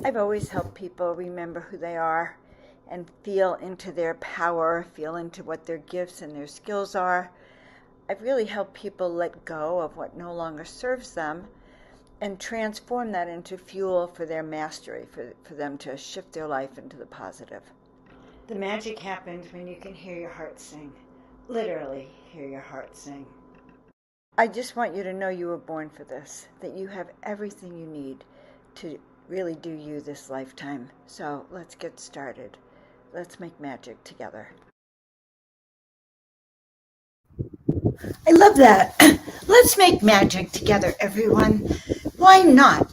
I've always helped people remember who they are and feel into their power, feel into what their gifts and their skills are. I've really helped people let go of what no longer serves them and transform that into fuel for their mastery, for them to shift their life into the positive. The magic happens when you can hear your heart sing. Literally, hear your heart sing. I just want you to know you were born for this, that you have everything you need to really do you this lifetime. So let's get started. Let's make magic together. I love that. Let's make magic together, everyone. Why not?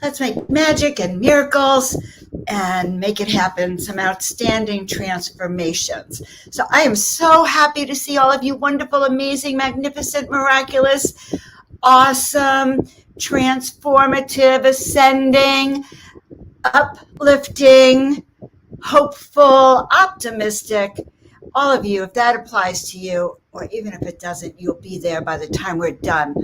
Let's make magic and miracles and make it happen, some outstanding transformations. So I am so happy to see all of you wonderful, amazing, magnificent, miraculous, awesome, transformative, ascending, uplifting, hopeful, optimistic. All of you, if that applies to you, or even if it doesn't, you'll be there by the time we're done.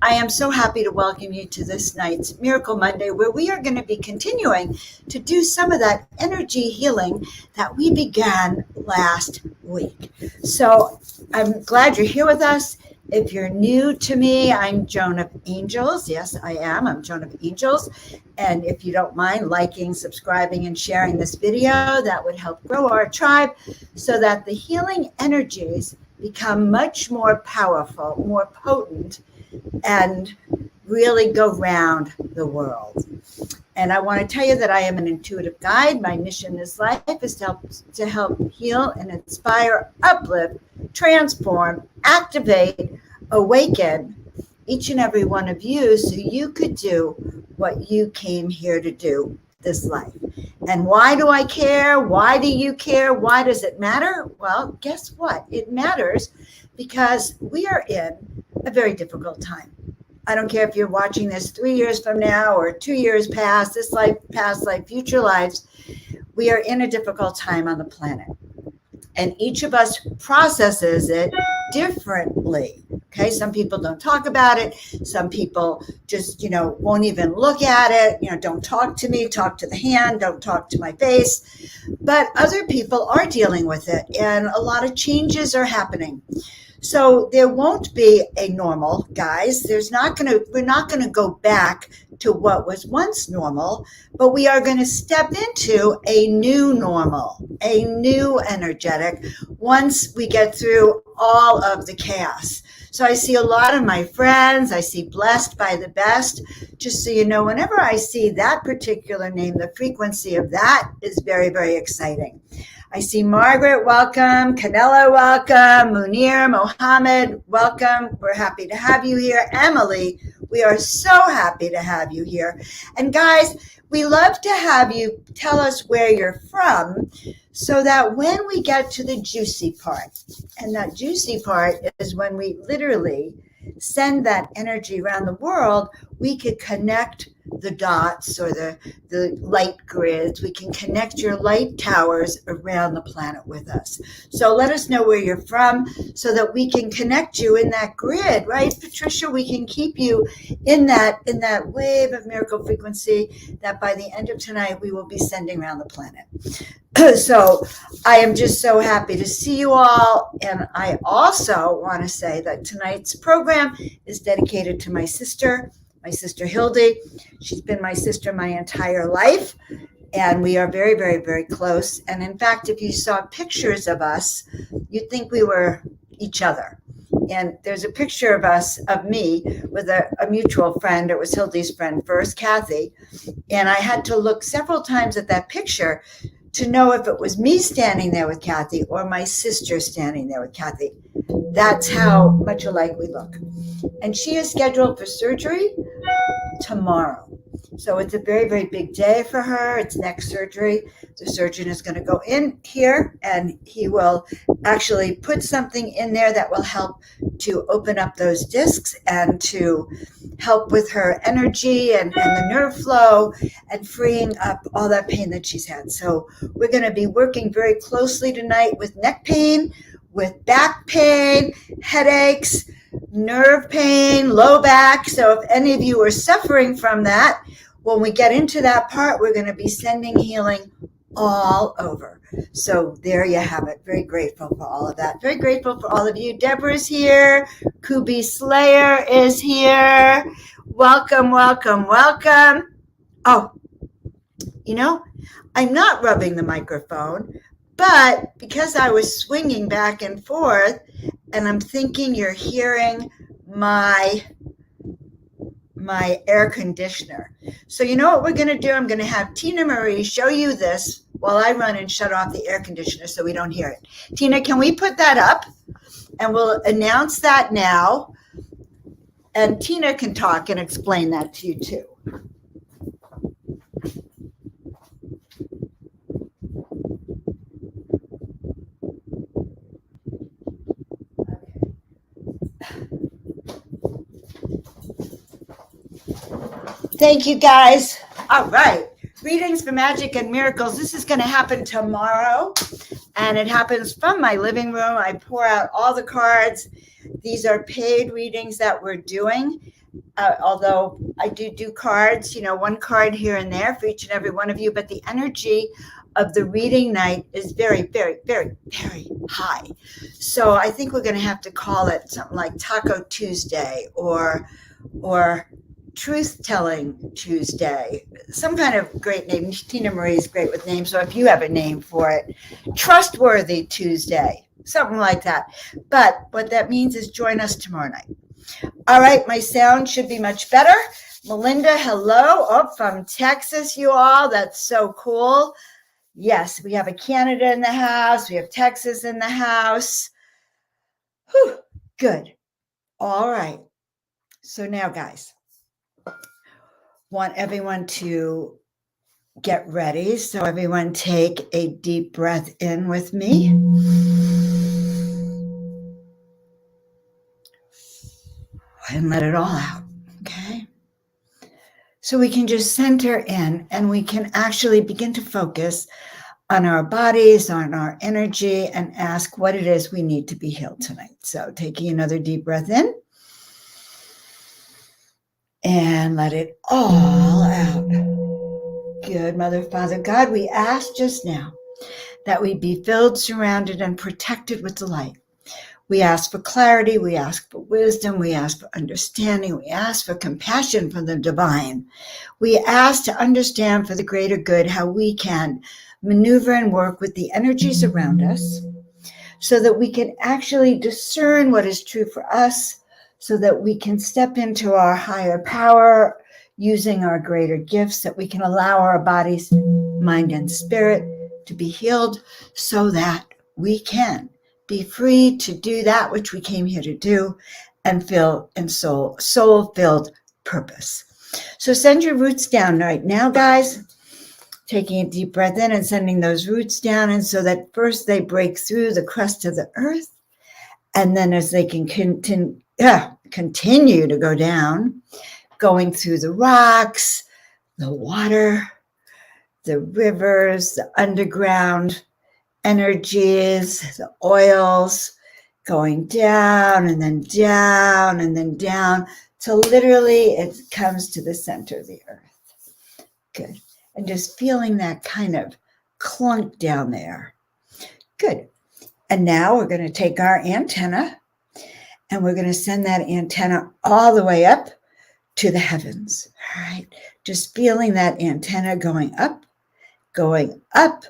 I am so happy to welcome you to this night's Miracle Monday, where we are going to be continuing to do some of that energy healing that we began last week. So I'm glad you're here with us. If you're new to me, I'm Joan of Angels. Yes, I am. I'm Joan of Angels. And if you don't mind liking, subscribing, and sharing this video, that would help grow our tribe so that the healing energies become much more powerful, more potent, and really go round the world. And I want to tell you that I am an intuitive guide. My mission in this life is to help heal and inspire, uplift, transform, activate, awaken each and every one of you so you could do what you came here to do this life. And why do I care? Why do you care? Why does it matter? Well, guess what? It matters because we are in a very difficult time. I don't care if you're watching this 3 years from now or 2 years past, this life, past life, future lives. We are in a difficult time on the planet. And each of us processes it differently. Okay, some people don't talk about it. Some people just, won't even look at it. Don't talk to me, talk to the hand, don't talk to my face. But other people are dealing with it, and a lot of changes are happening. So there won't be a normal, guys. We're not going to go back to what was once normal, but we are going to step into a new normal, a new energetic once we get through all of the chaos. So I see a lot of my friends. I see blessed by the best. Just so you know, whenever I see that particular name, the frequency of that is very, very exciting. I see Margaret, welcome. Canela, welcome. Munir, Mohammed, welcome. We're happy to have you here. Emily, we are so happy to have you here. And guys, we love to have you tell us where you're from so that when we get to the juicy part, and that juicy part is when we literally send that energy around the world, we could connect the dots or the light grids. We can connect your light towers around the planet with us. So let us know where you're from so that we can connect you in that grid, right, Patricia? We can keep you in that wave of miracle frequency that by the end of tonight we will be sending around the planet. So I am just so happy to see you all. And I also want to say that tonight's program is dedicated to my sister Hildy. She's been my sister my entire life. And we are very, very, very close. And in fact, if you saw pictures of us, you'd think we were each other. And there's a picture of us, of me, with a mutual friend. It was Hildy's friend first, Kathy. And I had to look several times at that picture to know if it was me standing there with Kathy or my sister standing there with Kathy. That's how much alike we look. And she is scheduled for surgery tomorrow. So it's a very, very big day for her. It's neck surgery. The surgeon is going to go in here and he will actually put something in there that will help to open up those discs and to help with her energy and the nerve flow and freeing up all that pain that she's had. So we're going to be working very closely tonight with neck pain, with back pain, headaches, nerve pain, low back. So if any of you are suffering from that, when we get into that part, we're going to be sending healing all over. So there you have it. Very grateful for all of that. Very grateful for all of you. Deborah's here. Kubi Slayer is here. Welcome, welcome, welcome. Oh, you know, I'm not rubbing the microphone, but because I was swinging back and forth, and I'm thinking you're hearing my air conditioner. So you know what we're going to do? I'm going to have Tina Marie show you this while I run and shut off the air conditioner so we don't hear it. Tina, can we put that up? And we'll announce that now. And Tina can talk and explain that to you too. Thank you, guys. All right. Readings for Magic and Miracles. This is going to happen tomorrow, and it happens from my living room. I pour out all the cards. These are paid readings that we're doing, although I do cards, one card here and there for each and every one of you, but the energy of the reading night is very, very, very, very high. So I think we're going to have to call it something like Taco Tuesday or Truth-Telling Tuesday, some kind of great name. Tina Marie is great with names, so if you have a name for it, Trustworthy Tuesday, something like that. But what that means is join us tomorrow night. All right, my sound should be much better. Melinda, hello. Oh, from Texas, you all. That's so cool. Yes, we have a Canada in the house. We have Texas in the house. Whew, good. All right. So now, guys, want everyone to get ready. So everyone take a deep breath in with me. And let it all out, okay? So we can just center in and we can actually begin to focus on our bodies, on our energy, and ask what it is we need to be healed tonight. So taking another deep breath in. And let it all out. Good, Mother, Father, God, we ask just now that we be filled, surrounded, and protected with the light. We ask for clarity. We ask for wisdom. We ask for understanding. We ask for compassion from the divine. We ask to understand for the greater good how we can maneuver and work with the energies around us so that we can actually discern what is true for us, so that we can step into our higher power using our greater gifts, that we can allow our bodies, mind, and spirit to be healed so that we can be free to do that which we came here to do and feel in soul-filled purpose. So send your roots down right now, guys. Taking a deep breath in and sending those roots down, and so that first they break through the crust of the earth, and then as they can continue to go down, going through the rocks, the water, the rivers, the underground energies, the oils, going down and then down and then down till literally it comes to the center of the earth. Good. And just feeling that kind of clunk down there. Good. And now we're going to take our antenna and we're going to send that antenna all the way up to the heavens. All right. Just feeling that antenna going up, going up,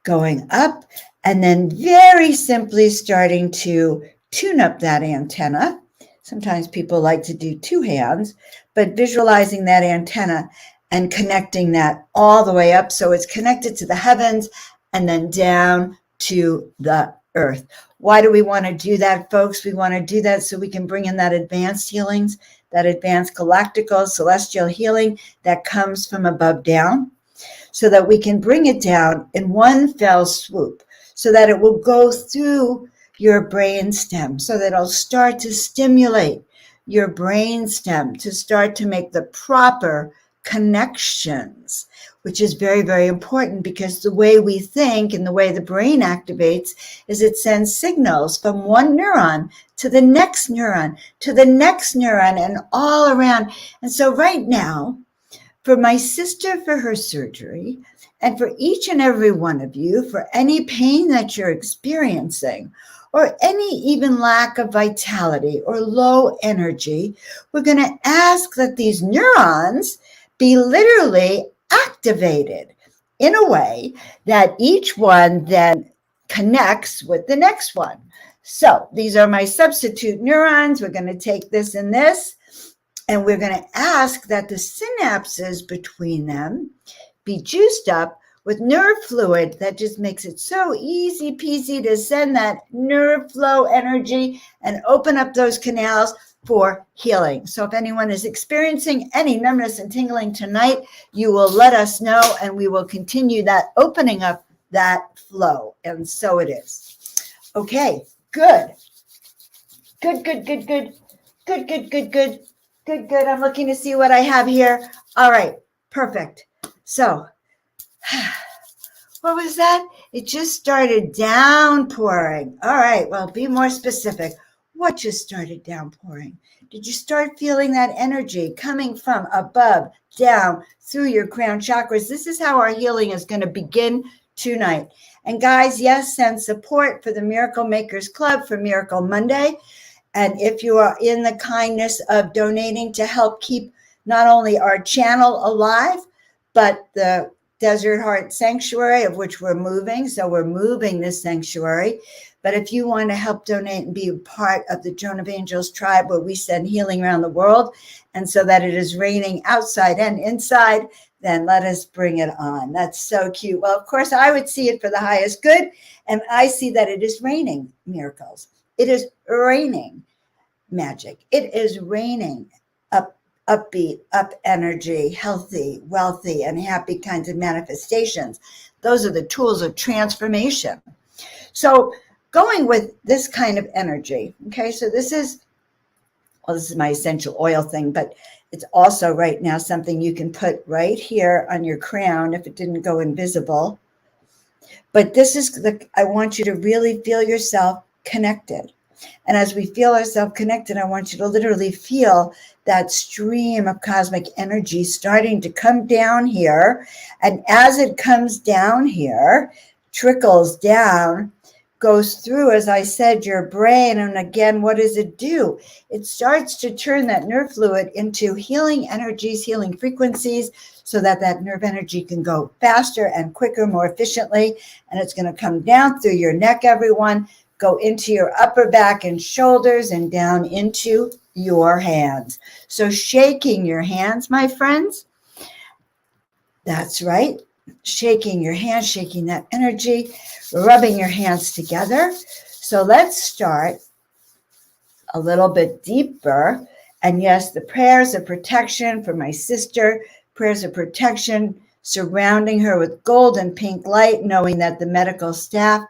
going up, and then very simply starting to tune up that antenna. Sometimes people like to do two hands, but visualizing that antenna and connecting that all the way up so it's connected to the heavens and then down to the earth. Why do we want to do that, folks? We want to do that so we can bring in that advanced healings, that advanced galactical, celestial healing that comes from above down, so that we can bring it down in one fell swoop, so that it will go through your brain stem, so that it'll start to stimulate your brain stem to start to make the proper connections, which is very, very important because the way we think and the way the brain activates is it sends signals from one neuron to the next neuron to the next neuron and all around. And so right now, for my sister for her surgery, and for each and every one of you, for any pain that you're experiencing, or any even lack of vitality or low energy, we're going to ask that these neurons be literally activated in a way that each one then connects with the next one. So these are my substitute neurons. We're going to take this and this, and we're going to ask that the synapses between them be juiced up with nerve fluid that just makes it so easy peasy to send that nerve flow energy and open up those canals for healing. So if anyone is experiencing any numbness and tingling tonight, you will let us know and we will continue that opening up that flow. And so it is. Okay, good. Good. I'm looking to see what I have here. All right, perfect. So, what was that? It just started downpouring. All right, well, be more specific. What just started downpouring? Did you start feeling that energy coming from above, down, through your crown chakras? This is how our healing is going to begin tonight. And guys, yes, send support for the Miracle Makers Club for Miracle Monday. And if you are in the kindness of donating to help keep not only our channel alive, but the Desert Heart Sanctuary, of which we're moving. So we're moving this sanctuary. But if you want to help donate and be a part of the Joan of Angels tribe, where we send healing around the world, and so that it is raining outside and inside, then let us bring it on. That's so cute. Well, of course, I would see it for the highest good. And I see that it is raining miracles. It is raining magic. It is raining upbeat, up energy, healthy, wealthy, and happy kinds of manifestations. Those are the tools of transformation. So going with this kind of energy, okay, so this is my essential oil thing, but it's also right now something you can put right here on your crown if it didn't go invisible. But this is I want you to really feel yourself connected. And as we feel ourselves connected, I want you to literally feel that stream of cosmic energy starting to come down here. And as it comes down here, trickles down, goes through, as I said, your brain. And again, what does it do? It starts to turn that nerve fluid into healing energies, healing frequencies, so that that nerve energy can go faster and quicker, more efficiently. And it's going to come down through your neck, everyone, go into your upper back and shoulders and down into your hands. So shaking your hands, my friends. That's right. Shaking your hands, shaking that energy, rubbing your hands together. So let's start a little bit deeper. And yes, the prayers of protection for my sister, prayers of protection surrounding her with gold and pink light, knowing that the medical staff,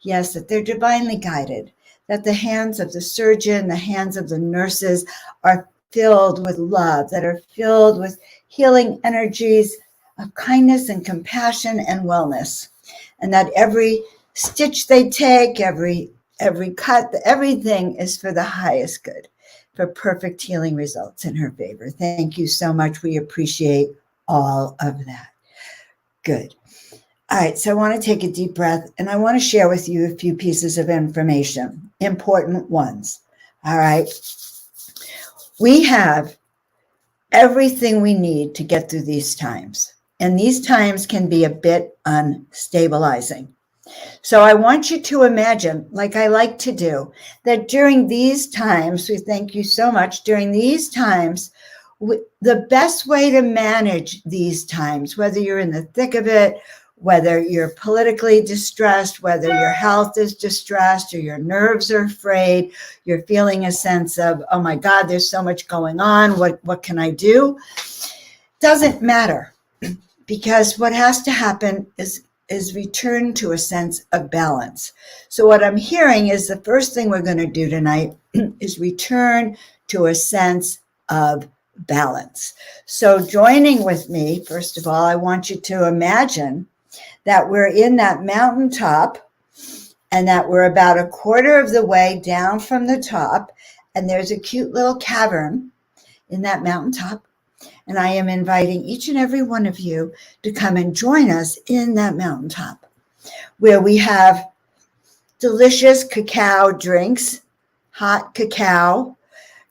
yes, that they're divinely guided, that the hands of the surgeon, the hands of the nurses are filled with love, that are filled with healing energies of kindness and compassion and wellness. And that every stitch they take, every cut, everything is for the highest good, for perfect healing results in her favor. Thank you so much. We appreciate all of that. Good. All right, so I want to take a deep breath and I want to share with you a few pieces of information, important ones. All right. We have everything we need to get through these times. And these times can be a bit unstabilizing. So I want you to imagine, like I like to do, that during these times, we thank you so much, during these times, the best way to manage these times, whether you're in the thick of it, whether you're politically distressed, whether your health is distressed or your nerves are frayed, you're feeling a sense of, oh my God, there's so much going on. What can I do? Doesn't matter, because what has to happen is return to a sense of balance. So what I'm hearing is the first thing we're going to do tonight is return to a sense of balance. So joining with me, first of all, I want you to imagine that we're in that mountaintop and that we're about a quarter of the way down from the top, and there's a cute little cavern in that mountaintop. And I am inviting each and every one of you to come and join us in that mountaintop, where we have delicious cacao drinks, hot cacao,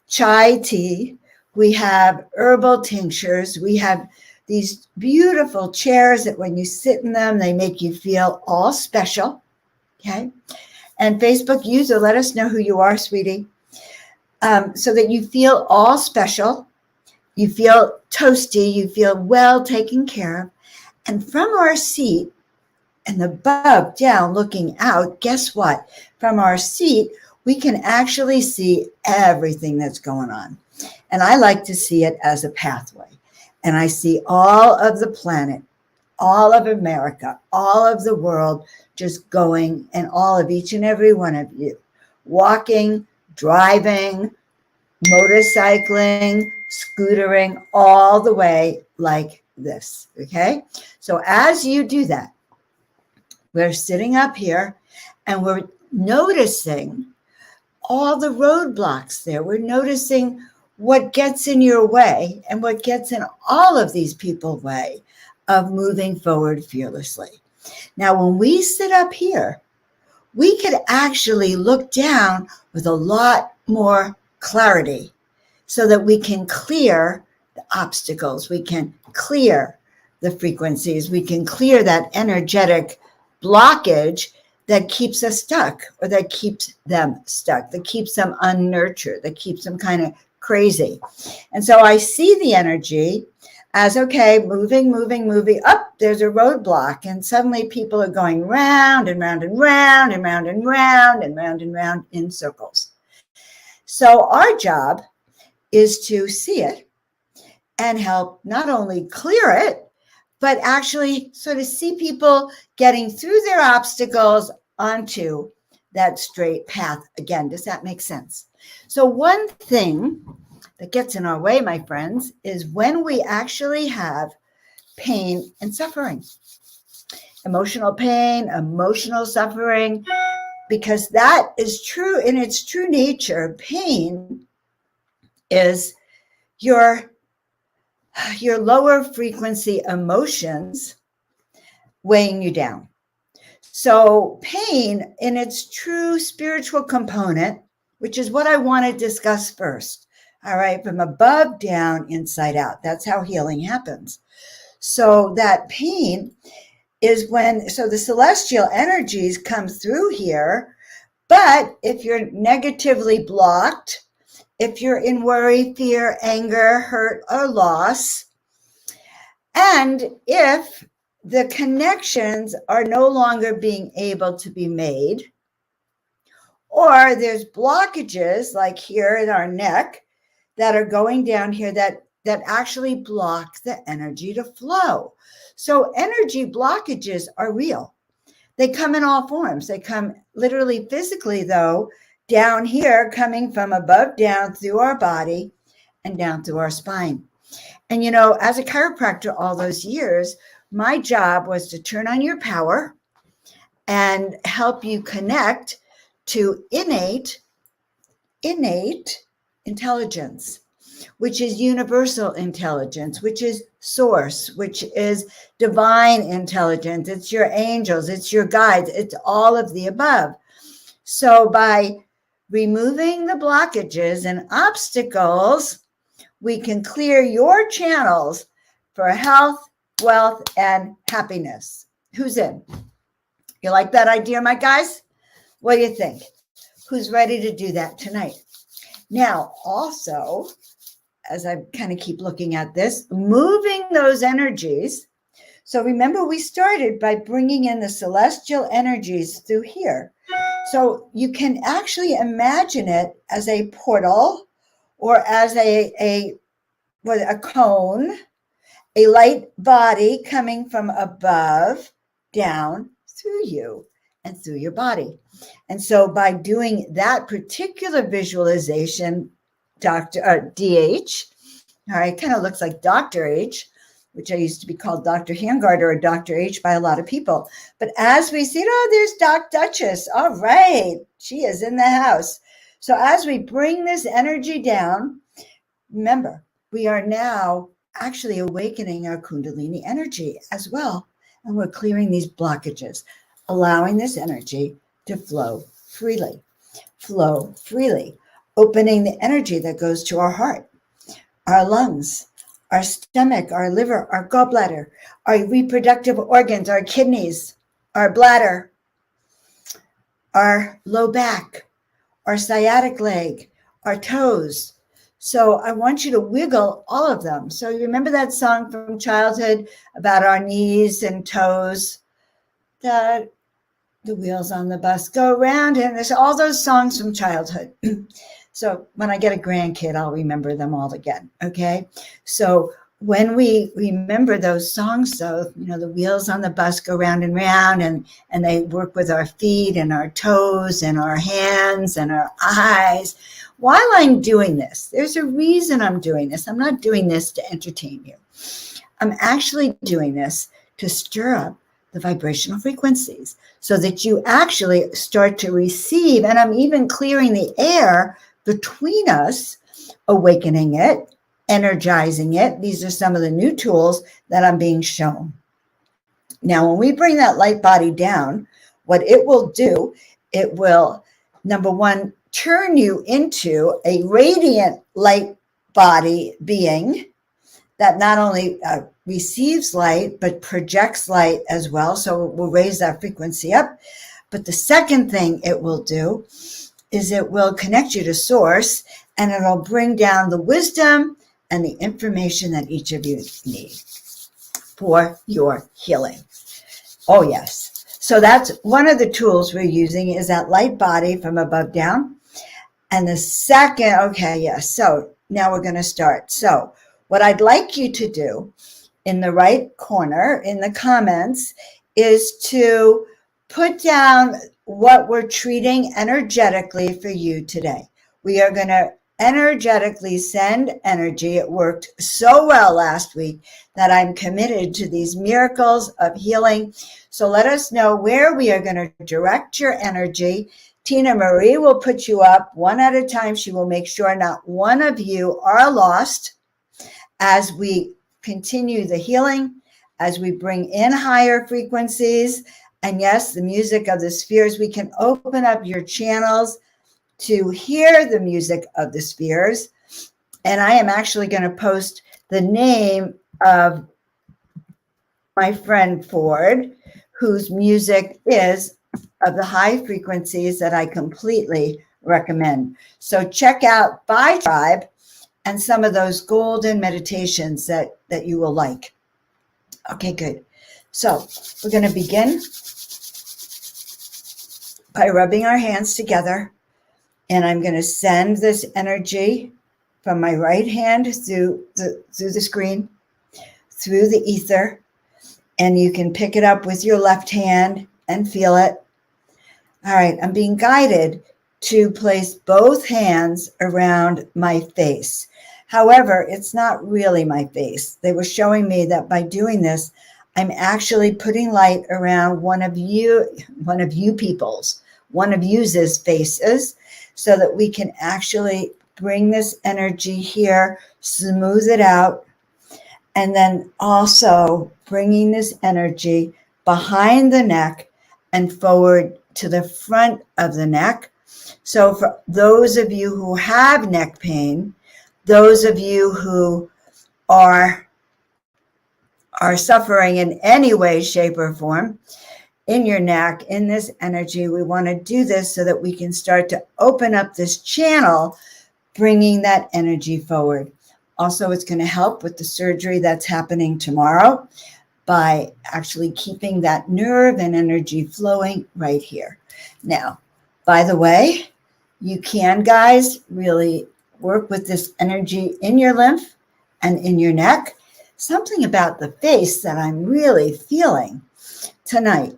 chai tea. We have herbal tinctures. We have these beautiful chairs that when you sit in them, they make you feel all special. Okay. And Facebook user, let us know who you are, sweetie, so that you feel all special. You feel toasty. You feel well taken care of. And from our seat, and above, down, looking out, guess what? From our seat, we can actually see everything that's going on. And I like to see it as a pathway. And I see all of the planet, all of America, all of the world just going, and all of each and every one of you walking, driving, motorcycling, scootering, all the way like this. Okay. So as you do that, we're sitting up here and we're noticing all the roadblocks there. We're noticing what gets in your way and what gets in all of these people's way of moving forward fearlessly. Now, when we sit up here, we could actually look down with a lot more clarity so that we can clear the obstacles. We can clear the frequencies. We can clear that energetic blockage that keeps us stuck, or that keeps them stuck, that keeps them unnurtured, that keeps them kind of crazy. And so I see the energy as, okay, moving up, there's a roadblock, and suddenly people are going round and round and round and round and round and round and round in circles. So our job is to see it and help not only clear it, but actually sort of see people getting through their obstacles onto that straight path again. Does that make sense? So one thing that gets in our way, my friends, is when we actually have pain and suffering, emotional pain, emotional suffering, because that is true in its true nature. Pain is your lower frequency emotions weighing you down. So pain in its true spiritual component, which is what I want to discuss first. All right, from above, down, inside out. That's how healing happens. So that pain is so the celestial energies come through here, but if you're negatively blocked, if you're in worry, fear, anger, hurt, or loss, and if the connections are no longer being able to be made, or there's blockages like here in our neck that are going down here that actually block the energy to flow. So energy blockages are real. They come in all forms. They come literally physically, though, down here, coming from above down through our body and down through our spine. And, you know, as a chiropractor all those years, my job was to turn on your power and help you connect to innate intelligence, which is universal intelligence, which is source, which is divine intelligence. It's your angels, it's your guides, it's all of the above. So by removing the blockages and obstacles, we can clear your channels for health, wealth, and happiness. Who's in? You like that idea, my guys? What do you think? Who's ready to do that tonight? Now, also, as I kind of keep looking at this, moving those energies. So remember, we started by bringing in the celestial energies through here. So you can actually imagine it as a portal or as a cone, a light body coming from above down through you and through your body. And so by doing that particular visualization, DH, All right, kind of looks like Dr. H, which I used to be called Dr. Handgard or Dr. H by a lot of people. But as we see, oh, there's Doc Duchess. All right, she is in the house. So as we bring this energy down, remember, we are now actually awakening our Kundalini energy as well. And we're clearing these blockages, allowing this energy to flow freely, opening the energy that goes to our heart, our lungs, our stomach, our liver, our gallbladder, our reproductive organs, our kidneys, our bladder, our low back, our sciatic leg, our toes. So I want you to wiggle all of them. So you remember that song from childhood about our knees and toes? The wheels on the bus go round, and there's all those songs from childhood. So when I get a grandkid, I'll remember them all again, okay? So when we remember those songs, though, the wheels on the bus go round and round, and they work with our feet and our toes and our hands and our eyes. While I'm doing this, there's a reason I'm doing this. I'm not doing this to entertain you. I'm actually doing this to stir up the vibrational frequencies so that you actually start to receive, and I'm even clearing the air between us, awakening it, energizing it. These are some of the new tools that I'm being shown. Now, when we bring that light body down, what it will do, it will, number one, turn you into a radiant light body being that not only receives light, but projects light as well. So it will raise that frequency up. But the second thing it will do is it will connect you to source, and it'll bring down the wisdom and the information that each of you need for your healing. Oh, yes. So that's one of the tools we're using is that light body from above down. And the second, okay, yes. So now we're going to start. So what I'd like you to do in the right corner in the comments is to put down what we're treating energetically for you today. We are going to energetically send energy. It worked so well last week that I'm committed to these miracles of healing. So let us know where we are going to direct your energy. Tina Marie will put you up one at a time. She will make sure not one of you are lost as we continue the healing, as we bring in higher frequencies. And yes, the music of the spheres, we can open up your channels to hear the music of the spheres. And I am actually going to post the name of my friend Ford, whose music is of the high frequencies that I completely recommend. So check out By Tribe and some of those golden meditations that you will like. Okay, good. So we're going to begin by rubbing our hands together. And I'm going to send this energy from my right hand through the screen, through the ether. And you can pick it up with your left hand and feel it. All right, I'm being guided to place both hands around my face. However, it's not really my face. They were showing me that by doing this, I'm actually putting light around one of you's faces, so that we can actually bring this energy here, smooth it out, and then also bringing this energy behind the neck and forward to the front of the neck. So for those of you who have neck pain, those of you who are suffering in any way, shape, or form in your neck, in this energy, we want to do this so that we can start to open up this channel, bringing that energy forward. Also, it's going to help with the surgery that's happening tomorrow by actually keeping that nerve and energy flowing right here. Now, by the way, you can, guys, really work with this energy in your lymph and in your neck. Something about the face that I'm really feeling tonight.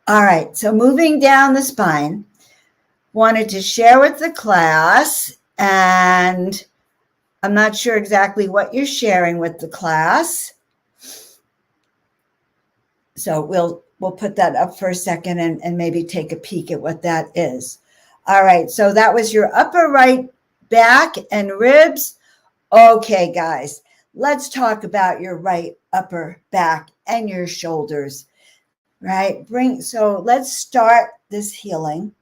All right, so moving down the spine, wanted to share with the class, and I'm not sure exactly what you're sharing with the class. So we'll put that up for a second and maybe take a peek at what that is. All right, so that was your upper right back and ribs. Okay, guys, let's talk about your right upper back and your shoulders, right? So let's start this healing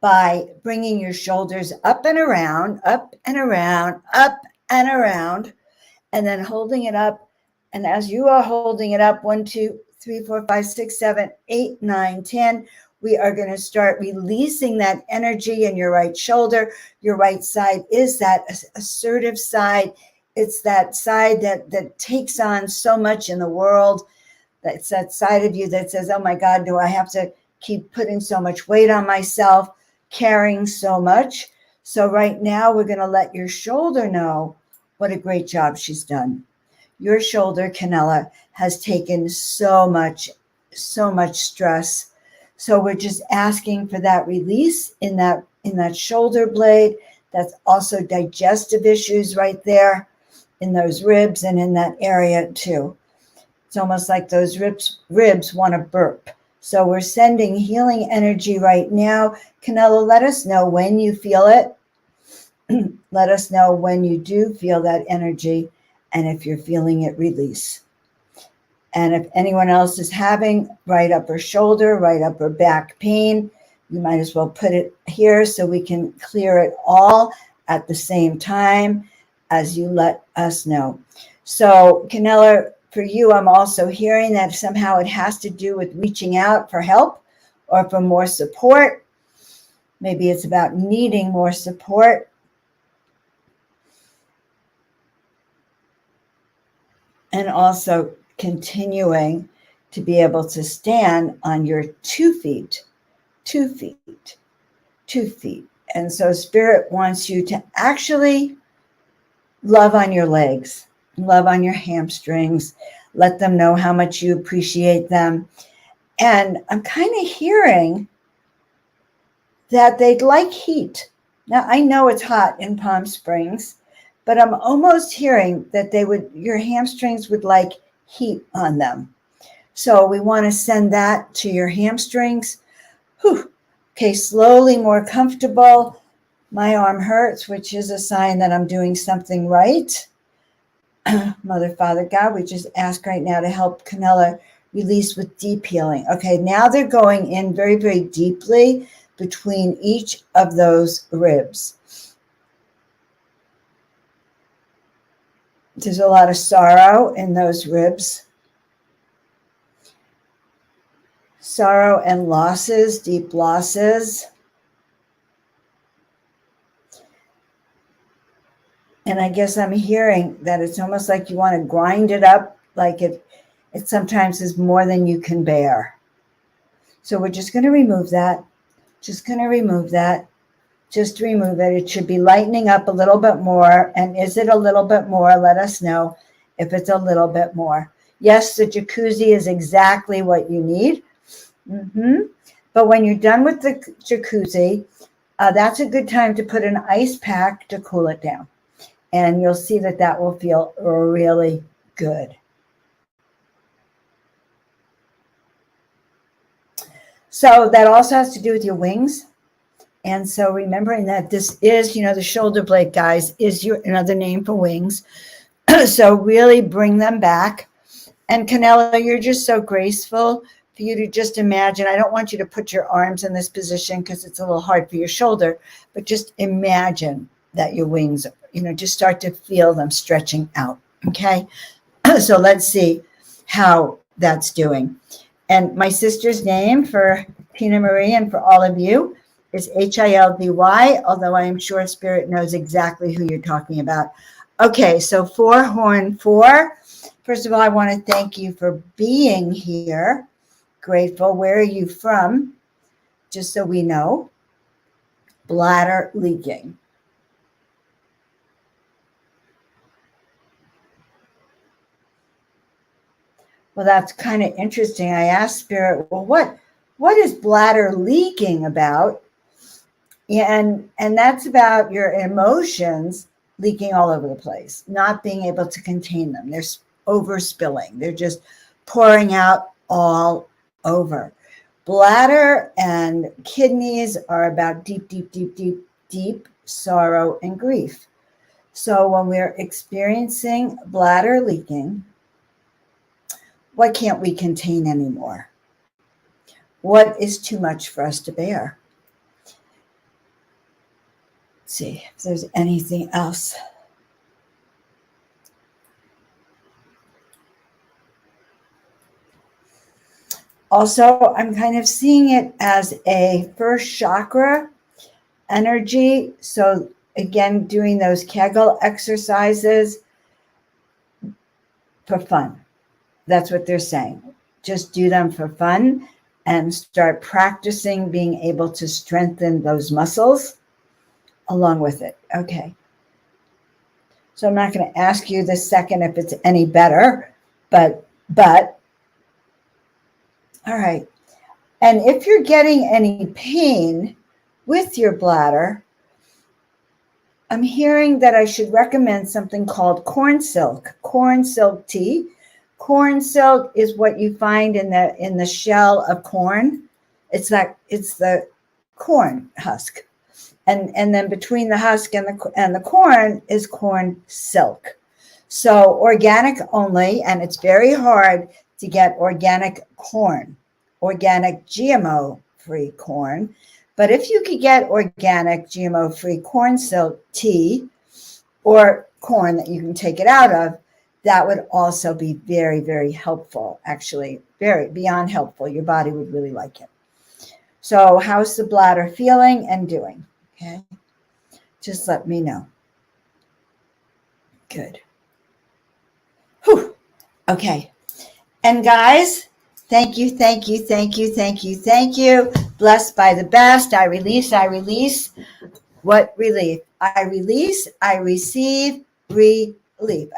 by bringing your shoulders up and around, up and around, up and around, and then holding it up. And as you are holding it up, 1, 2, 3, 4, 5, 6, 7, 8, 9, 10, we are going to start releasing that energy in your right shoulder. Your right side is that assertive side. It's that side that takes on so much in the world. That's that side of you that says, oh my God, do I have to keep putting so much weight on myself, carrying so much? So right now we're going to let your shoulder know what a great job she's done. Your shoulder, Canella, has taken so much stress. So we're just asking for that release in that shoulder blade. That's also digestive issues right there in those ribs and in that area too. It's almost like those ribs want to burp. So we're sending healing energy right now. Canella, let us know when you feel it. Let us know when you do feel that energy and if you're feeling it release. And if anyone else is having right upper shoulder, right upper back pain, you might as well put it here so we can clear it all at the same time as you let us know. So, Canella, for you, I'm also hearing that somehow it has to do with reaching out for help or for more support. Maybe it's about needing more support. And also continuing to be able to stand on your 2 feet, 2 feet, 2 feet. And so Spirit wants you to actually love on your legs, love on your hamstrings, let them know how much you appreciate them. And I'm kind of hearing that they'd like heat. Now, I know it's hot in Palm Springs, but I'm almost hearing that your hamstrings would like heat on them. So we want to send that to your hamstrings. Whew. Okay, slowly more comfortable. My arm hurts, which is a sign that I'm doing something right. Mother, Father, God, we just ask right now to help Canella release with deep healing. Okay, now they're going in very, very deeply between each of those ribs. There's a lot of sorrow in those ribs. Sorrow and losses, deep losses. And I guess I'm hearing that it's almost like you want to grind it up, like it sometimes is more than you can bear. So we're just going to remove that. Just going to remove that. Just remove it. It should be lightening up a little bit more. And is it a little bit more? Let us know if it's a little bit more. Yes, the jacuzzi is exactly what you need. But when you're done with the jacuzzi, that's a good time to put an ice pack to cool it down. And you'll see that will feel really good. So that also has to do with your wings. And so remembering that this is, the shoulder blade, guys, is another name for wings. So really bring them back. And Canella, you're just so graceful for you to just imagine. I don't want you to put your arms in this position because it's a little hard for your shoulder, but just imagine that your wings, just start to feel them stretching out. Okay. So let's see how that's doing. And my sister's name for Tina Marie and for all of you is Hildy, although I am sure Spirit knows exactly who you're talking about. Okay, so 4 horn 4. First of all, I want to thank you for being here. Grateful. Where are you from? Just so we know. Bladder leaking. Well, that's kind of interesting. I asked Spirit, well, what is bladder leaking about? And that's about your emotions leaking all over the place, not being able to contain them. They're overspilling. They're just pouring out all over. Bladder and kidneys are about deep, deep, deep, deep, deep sorrow and grief. So when we're experiencing bladder leaking, what can't we contain anymore? What is too much for us to bear? Let's see if there's anything else. Also, I'm kind of seeing it as a first chakra energy. So again, doing those Kegel exercises for fun. That's what they're saying. Just do them for fun and start practicing being able to strengthen those muscles along with it. Okay. So I'm not going to ask you this second if it's any better, but all right. And if you're getting any pain with your bladder, I'm hearing that I should recommend something called corn silk tea. Corn silk is what you find in the shell of corn. It's the corn husk. And then between the husk and the corn is corn silk. So organic only, and it's very hard to get organic corn, organic GMO-free corn. But if you could get organic GMO-free corn silk tea or corn that you can take it out of, that would also be very, very helpful, actually, very beyond helpful. Your body would really like it. So how's the bladder feeling and doing? Okay, just let me know. Good. Whew. Okay. And guys, thank you. Blessed by the best. I release. What relief? I release, I receive, relief.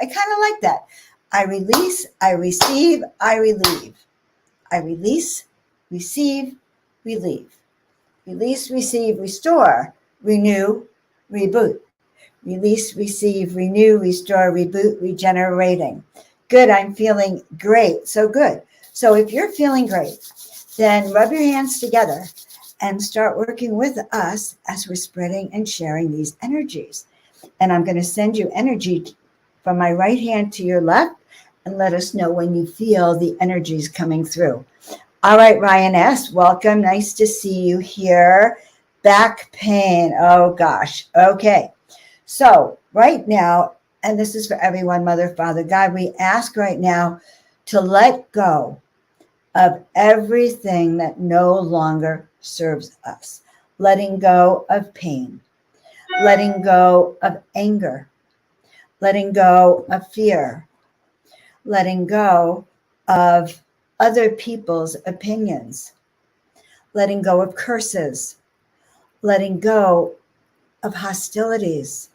I kind of like that. I release, I receive, I relieve. I release, receive, relieve. Release, receive, restore, renew, reboot. Release, receive, renew, restore, reboot, regenerating. Good, I'm feeling great. So good. So if you're feeling great, then rub your hands together and start working with us as we're spreading and sharing these energies. And I'm going to send you energy from my right hand to your left and let us know when you feel the energies coming through. All right, Ryan S., welcome. Nice to see you here. Back pain. Oh, gosh. Okay. So right now, and this is for everyone, Mother, Father, God, we ask right now to let go of everything that no longer serves us. Letting go of pain. Letting go of anger. Letting go of fear. Letting go of other people's opinions, letting go of curses, letting go of hostilities,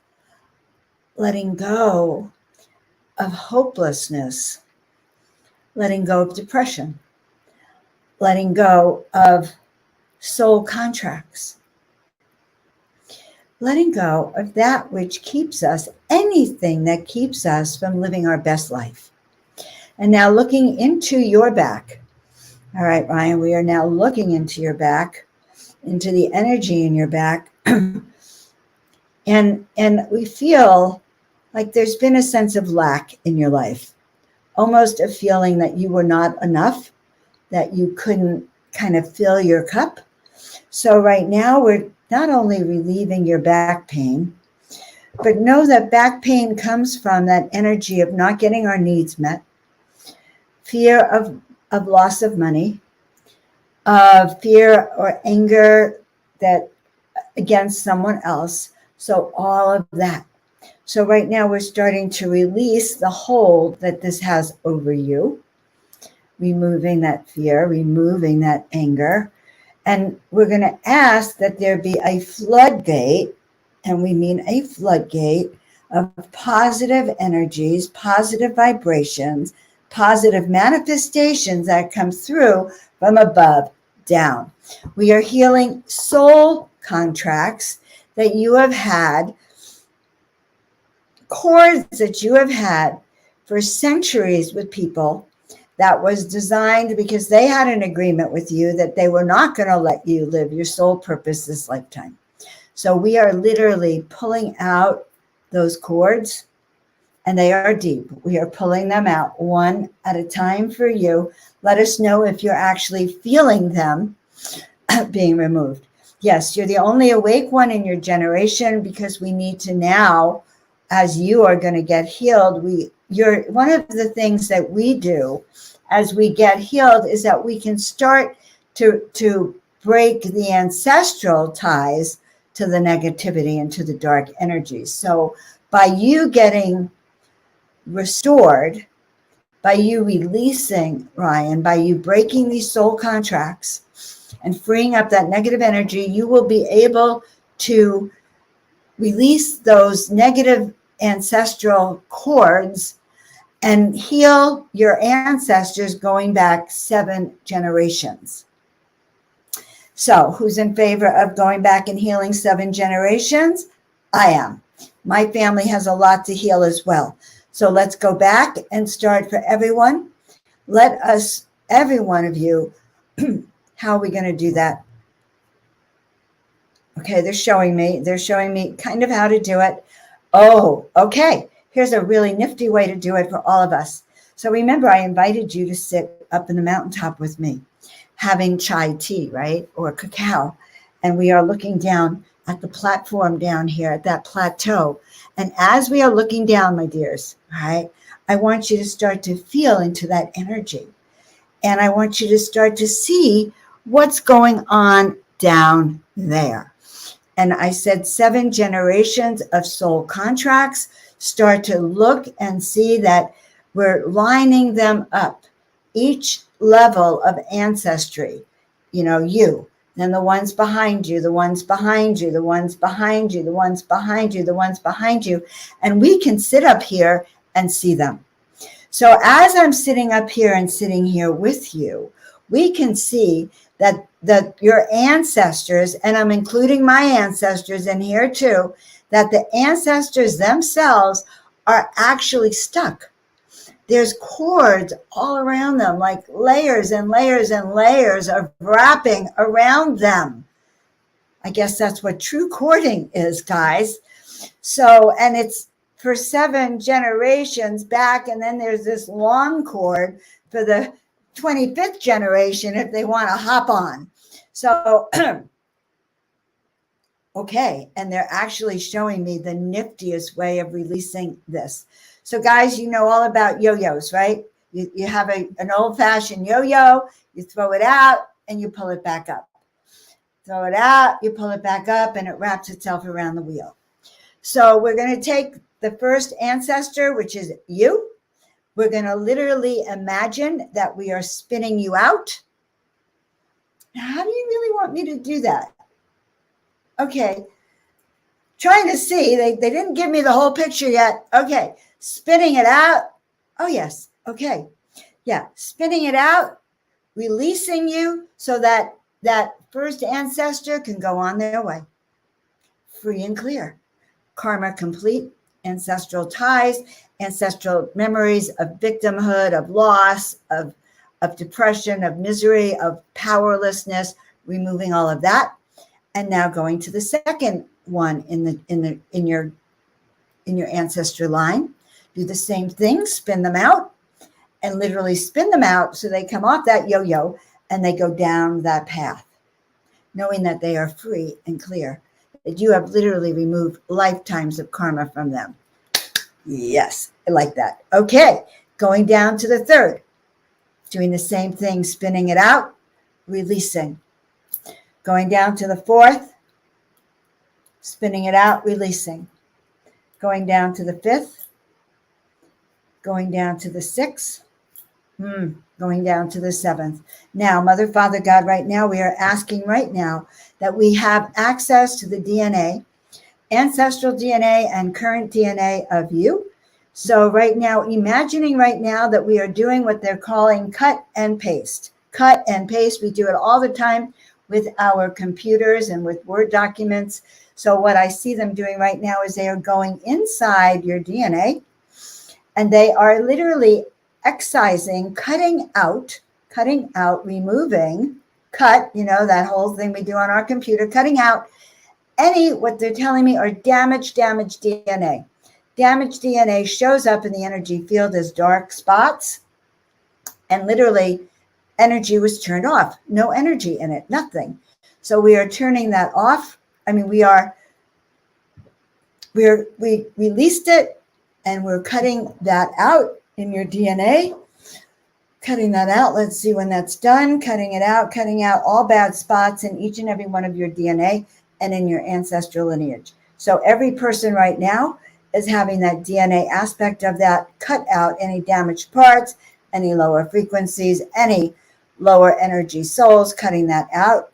letting go of hopelessness, letting go of depression, letting go of soul contracts, letting go of that which keeps us, anything that keeps us from living our best life. And now looking into your back. All right, Ryan, we are now looking into your back, into the energy in your back. and we feel like there's been a sense of lack in your life, almost a feeling that you were not enough, that you couldn't kind of fill your cup. So right now we're not only relieving your back pain, but know that back pain comes from that energy of not getting our needs met, fear of loss of money, fear or anger that against someone else. So all of that. So right now we're starting to release the hold that this has over you, removing that fear, removing that anger. And we're going to ask that there be a floodgate, and we mean a floodgate of positive energies, positive vibrations, positive manifestations that come through from above down. We are healing soul contracts that you have had cords that you have had for centuries with people that was designed because they had an agreement with you that they were not going to let you live your soul purpose this lifetime. So we are literally pulling out those cords, and they are deep. We are pulling them out one at a time for you. Let us know if you're actually feeling them being removed. Yes, you're the only awake one in your generation, because we need to now, as you are going to get healed, you're one of the things that we do as we get healed is that we can start to break the ancestral ties to the negativity and to the dark energies. So by you getting restored, by you releasing, Ryan, by you breaking these soul contracts and freeing up that negative energy, you will be able to release those negative ancestral cords and heal your ancestors going back 7 generations. So who's in favor of going back and healing 7 generations? I am. My family has a lot to heal as well. So let's go back and start for everyone. Let us, every one of you, how are we going to do that? Okay, they're showing me kind of how to do it. Oh, okay. Here's a really nifty way to do it for all of us. So remember, I invited you to sit up in the mountaintop with me, having chai tea, right? Or cacao. And we are looking down at the platform down here, at that plateau. And as we are looking down, my dears, right, I want you to start to feel into that energy. And I want you to start to see what's going on down there. And I said 7 generations of soul contracts. Start to look and see that we're lining them up. Each level of ancestry, you, then the ones behind you, the ones behind you, the ones behind you, the ones behind you, the ones behind you. And we can sit up here and see them. So as I'm sitting up here and sitting here with you, we can see that your ancestors, and I'm including my ancestors in here too, that the ancestors themselves are actually stuck. There's cords all around them, like layers and layers and layers of wrapping around them. I guess that's what true cording is, guys. So, and it's for 7 generations back, and then there's this long cord for the 25th generation if they want to hop on. So, okay, and they're actually showing me the niftiest way of releasing this. So guys, you know all about yo-yos, right? You have an old-fashioned yo-yo, you throw it out and you pull it back up. Throw it out, you pull it back up, and it wraps itself around the wheel. So we're going to take the first ancestor, which is you. We're going to literally imagine that we are spinning you out. Now, how do you really want me to do that? Okay, trying to see. They didn't give me the whole picture yet. Okay, spinning it out. Oh, yes. Okay. Yeah, spinning it out, releasing you so that that first ancestor can go on their way. Free and clear. Karma complete. Ancestral ties, ancestral memories of victimhood, of loss, of depression, of misery, of powerlessness, removing all of that. And now going to the second one in your ancestor line. Do the same thing, spin them out, and literally spin them out so they come off that yo-yo and they go down that path, knowing that they are free and clear, that you have literally removed lifetimes of karma from them. Yes, I like that. Okay, going down to the third, doing the same thing, spinning it out, releasing. Going down to the fourth, spinning it out, releasing. Going down to the fifth, going down to the sixth, going down to the seventh. Now, Mother, Father, God, right now, we are asking right now that we have access to the DNA, ancestral DNA and current DNA of you. So right now, imagining right now that we are doing what they're calling cut and paste. Cut and paste, we do it all the time with our computers and with Word documents. So what I see them doing right now is they are going inside your DNA, and they are literally excising, cutting out, removing, that whole thing we do on our computer, cutting out what they're telling me are damaged DNA. Damaged DNA shows up in the energy field as dark spots, and literally energy was turned off. No energy in it, nothing. So we are turning that off. I mean, we released it, and we're cutting that out in your DNA. Cutting that out. Let's see when that's done. Cutting out all bad spots in each and every one of your DNA and in your ancestral lineage. So every person right now is having that DNA aspect of that cut out, any damaged parts, any lower frequencies, any lower energy souls, cutting that out.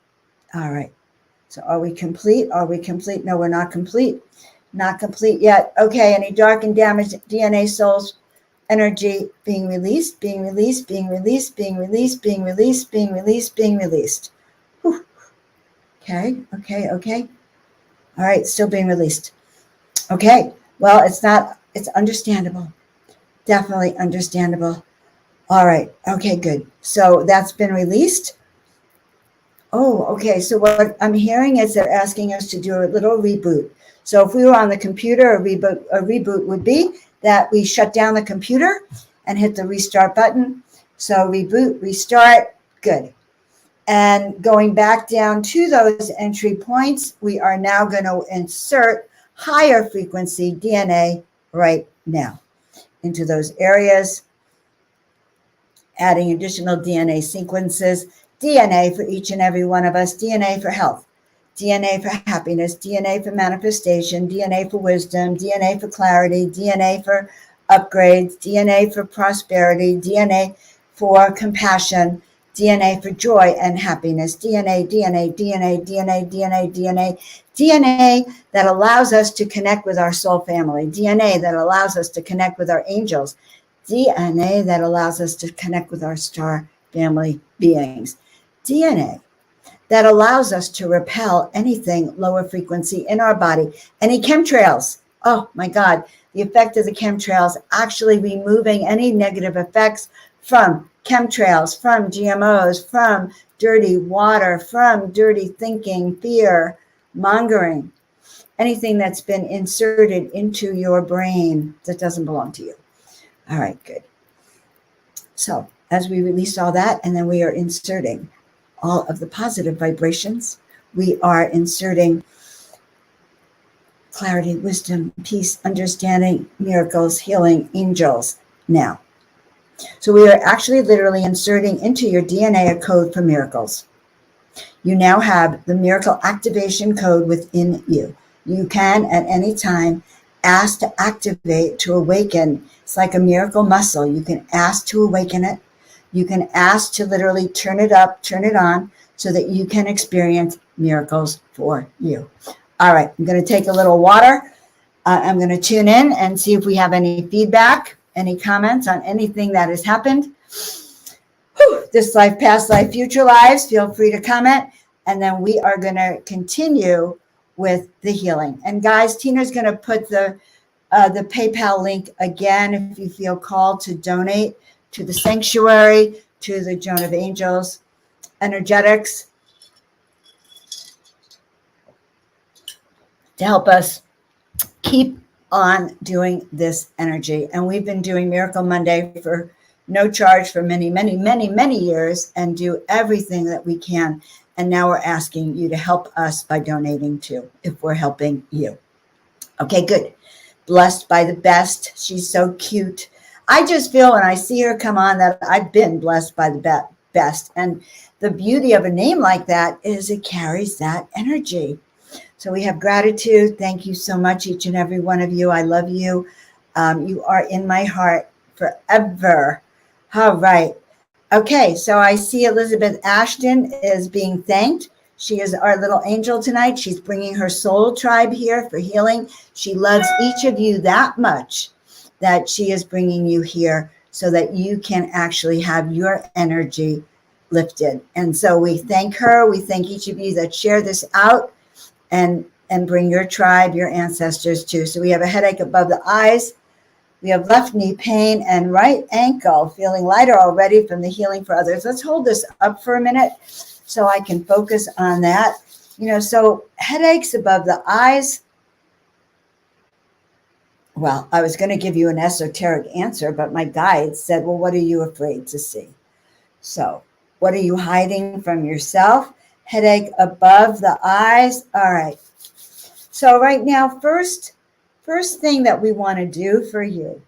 All right. So are we complete? No, we're not complete. Not complete yet. Okay. Any dark and damaged DNA souls, energy being released. Whew. Okay. All right. Still being released. Okay. Well, it's understandable. Definitely understandable. All right. Okay, good. So that's been released. Oh, okay. So what I'm hearing is they're asking us to do a little reboot. So if we were on the computer, a reboot would be that we shut down the computer and hit the restart button. So reboot, restart, good. And going back down to those entry points, we are now going to insert higher frequency DNA right now into those areas, adding additional DNA sequences, DNA for each and every one of us, DNA for health, DNA for happiness, DNA for manifestation, DNA for wisdom, DNA for clarity, DNA for upgrades, DNA for prosperity, DNA for compassion, DNA for joy and happiness, DNA that allows us to connect with our soul family, DNA that allows us to connect with our angels, DNA that allows us to connect with our star family beings, DNA that allows us to repel anything lower frequency in our body, any chemtrails. Oh my God, the effect of the chemtrails actually removing any negative effects from chemtrails, from GMOs, from dirty water, from dirty thinking, fear, mongering, anything that's been inserted into your brain that doesn't belong to you. All right, good. So as we release all that, and then we are inserting all of the positive vibrations, we are inserting clarity, wisdom, peace, understanding, miracles, healing, angels now. So we are actually literally inserting into your DNA a code for miracles. You now have the miracle activation code within you. You can at any time ask to activate, to awaken. It's like a miracle muscle. You can ask to awaken it. You can ask to literally turn it up, turn it on, so that you can experience miracles for you. All right, I'm going to take a little water. I'm going to tune in and see if we have any feedback, any comments on anything that has happened. This life, past life, future lives, feel free to comment. And then we are going to continue with the healing. And guys, Tina's going to put the PayPal link again if you feel called to donate to the sanctuary, to the Joan of Angels, energetics, to help us keep on doing this energy. And we've been doing Miracle Monday for no charge for many, many, many, many years, and do everything that we can. And now we're asking you to help us by donating too, if we're helping you. Okay, good. Blessed by the best. She's so cute. I just feel when I see her come on that I've been blessed by the best. And the beauty of a name like that is it carries that energy. So we have gratitude. Thank you so much, each and every one of you. I love you. You are in my heart forever. All right. Okay, so I see Elizabeth Ashton is being thanked. She is our little angel tonight. She's bringing her soul tribe here for healing. She loves each of you that much that she is bringing you here so that you can actually have your energy lifted. And so we thank her. We thank each of you that share this out and and bring your tribe, your ancestors too. So we have a headache above the eyes. We have left knee pain and right ankle feeling lighter already from the healing for others. Let's hold this up for a minute so I can focus on that. So headaches above the eyes. Well, I was going to give you an esoteric answer, but my guide said, well, what are you afraid to see? So what are you hiding from yourself? Headache above the eyes. All right. So right now, first thing that we want to do for you,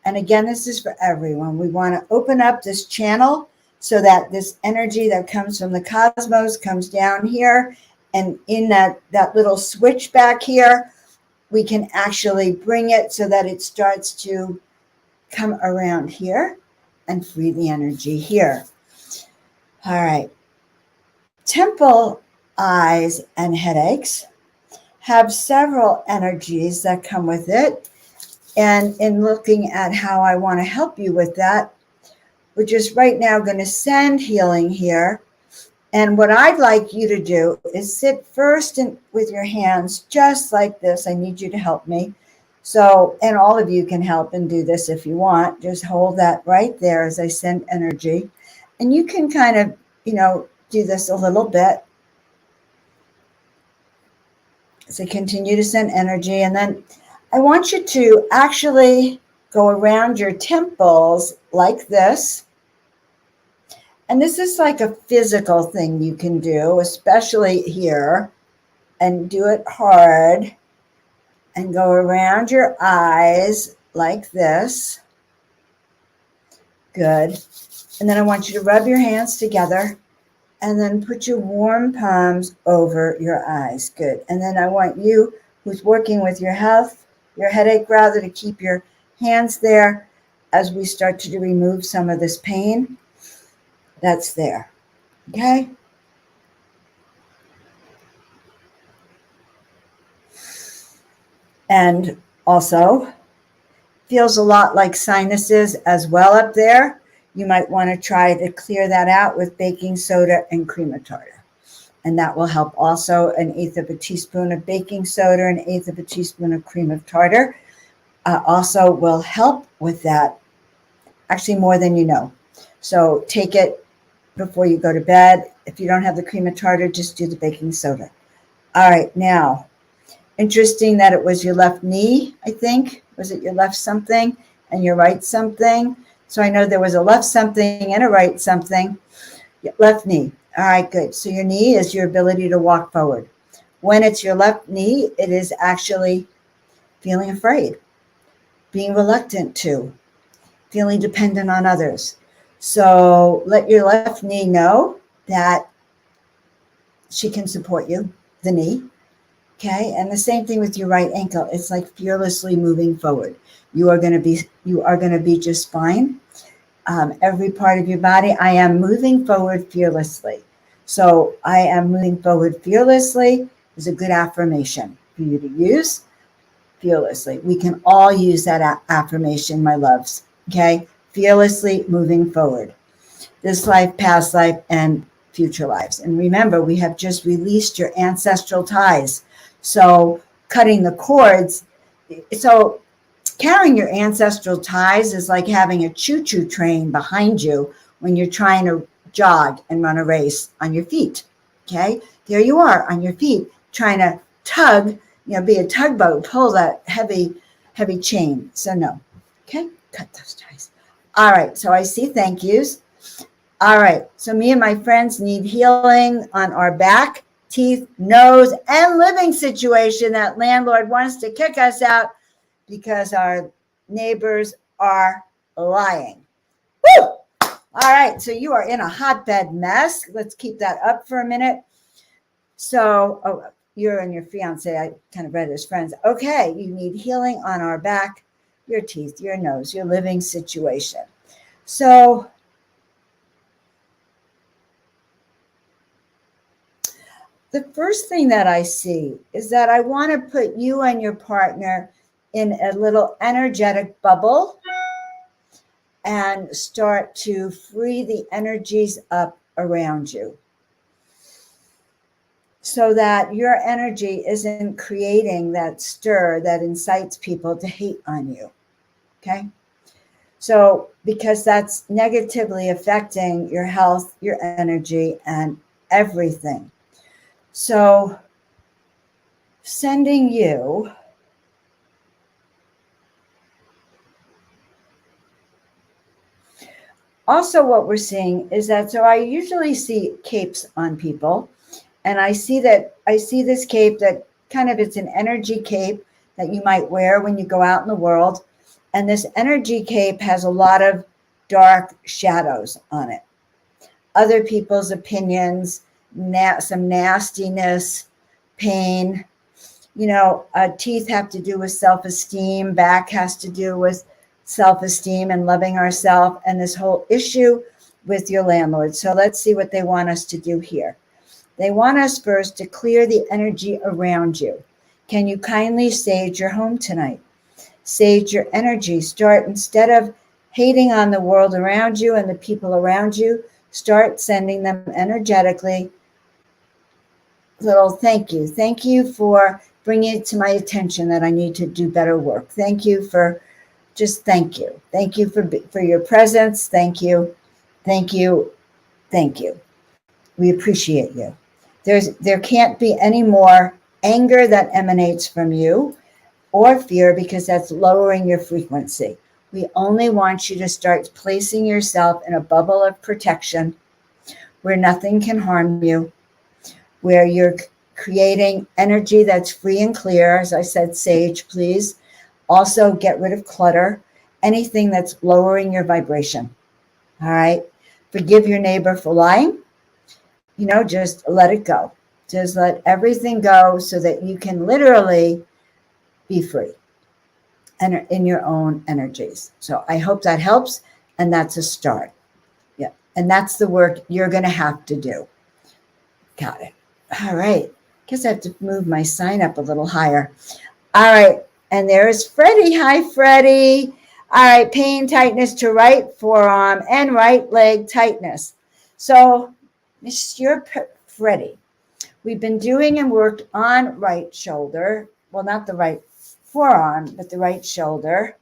and again, this is for everyone, we want to open up this channel so that this energy that comes from the cosmos comes down here, and in that little switch back here, we can actually bring it so that it starts to come around here and free the energy here. All right. Temple, eyes, and headaches have several energies that come with it. And in looking at how I want to help you with that, we're just right now going to send healing here. And what I'd like you to do is sit first with your hands just like this. I need you to help me. So, and all of you can help and do this if you want. Just hold that right there as I send energy. And you can kind of, do this a little bit. So continue to send energy. And then I want you to actually go around your temples like this. And this is like a physical thing you can do, especially here. And do it hard. And go around your eyes like this. Good. And then I want you to rub your hands together. And then put your warm palms over your eyes. Good. And then I want you, who's working with your health, your headache rather, to keep your hands there as we start to remove some of this pain that's there. Okay? And also, feels a lot like sinuses as well up there. You might want to try to clear that out with baking soda and cream of tartar. And that will help also. 1/8 of a teaspoon of baking soda, 1/8 of a teaspoon of cream of tartar also will help with that. Actually, more than you know. So take it before you go to bed. If you don't have the cream of tartar, just do the baking soda. All right, now, interesting that it was your left knee, I think. Was it your left something and your right something? So I know there was a left something and a right something. Left knee. All right, good. So your knee is your ability to walk forward. When it's your left knee, it is actually feeling afraid, being reluctant to, feeling dependent on others. So let your left knee know that she can support you, the knee. Okay, and the same thing with your right ankle. It's like fearlessly moving forward. You are going to be just fine. Every part of your body, I am moving forward fearlessly. So I am moving forward fearlessly is a good affirmation for you to use. Fearlessly. We can all use that affirmation, my loves. Okay, fearlessly moving forward. This life, past life, and future lives. And remember, we have just released your ancestral ties. So cutting the cords. So carrying your ancestral ties is like having a choo-choo train behind you when you're trying to jog and run a race on your feet. Okay, there you are on your feet trying to tug, be a tugboat, pull that heavy chain. So no. Okay, cut those ties. All right, so I see thank yous. All right, so me and my friends need healing on our back, teeth, nose, and living situation. That landlord wants to kick us out because our neighbors are lying. Woo! All right, so you are in a hotbed mess. Let's keep that up for a minute. So, you're and your fiance, I kind of read as friends. Okay, you need healing on our back, your teeth, your nose, your living situation. So, the first thing that I see is that I want to put you and your partner in a little energetic bubble and start to free the energies up around you. so that your energy isn't creating that stir that incites people to hate on you. Okay? So, because that's negatively affecting your health, your energy, and everything. So, sending you also, what we're seeing is that, so I usually see capes on people, and I see this cape that kind of, it's an energy cape that you might wear when you go out in the world. And this energy cape has a lot of dark shadows on it. Other people's opinions, some nastiness, pain. Teeth have to do with self-esteem, back has to do with self-esteem and loving ourselves, and this whole issue with your landlord. So let's see what they want us to do here. They want us first to clear the energy around you. Can you kindly sage your home tonight? Sage your energy. Start, instead of hating on the world around you and the people around you, start sending them energetically little thank you. Thank you for bringing it to my attention that I need to do better work. Thank you for just thank you. Thank you for your presence. Thank you. Thank you. Thank you. We appreciate you. There can't be any more anger that emanates from you or fear, because that's lowering your frequency. We only want you to start placing yourself in a bubble of protection where nothing can harm you, where you're creating energy that's free and clear. As I said, sage, please. Also, get rid of clutter, anything that's lowering your vibration. All right. Forgive your neighbor for lying. Just let it go. Just let everything go so that you can literally be free and in your own energies. So I hope that helps. And that's a start. Yeah. And that's the work you're going to have to do. Got it. All right. Guess I have to move my sign up a little higher. All right. And there's Freddie. Hi, Freddie. All right. Pain, tightness to right forearm and right leg tightness. So, Monsieur Freddie, we've been doing and worked on right shoulder. Well, not the right forearm, but the right shoulder.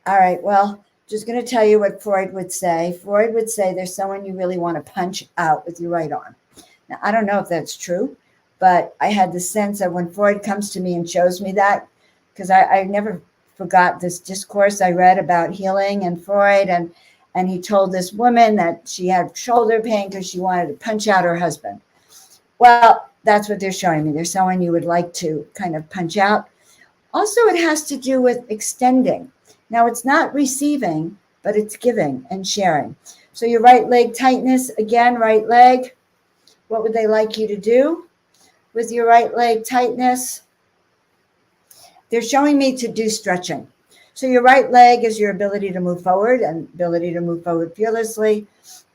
All right. Well, just going to tell you what Freud would say. Freud would say there's someone you really want to punch out with your right arm. Now, I don't know if that's true, but I had the sense that when Freud comes to me and shows me that, because I never forgot this discourse I read about healing and Freud, and he told this woman that she had shoulder pain because she wanted to punch out her husband. Well, that's what they're showing me. They're someone you would like to kind of punch out. Also, it has to do with extending. Now, it's not receiving, but it's giving and sharing. So your right leg tightness, again, right leg. What would they like you to do with your right leg tightness? They're showing me to do stretching. So your right leg is your ability to move forward and ability to move forward fearlessly.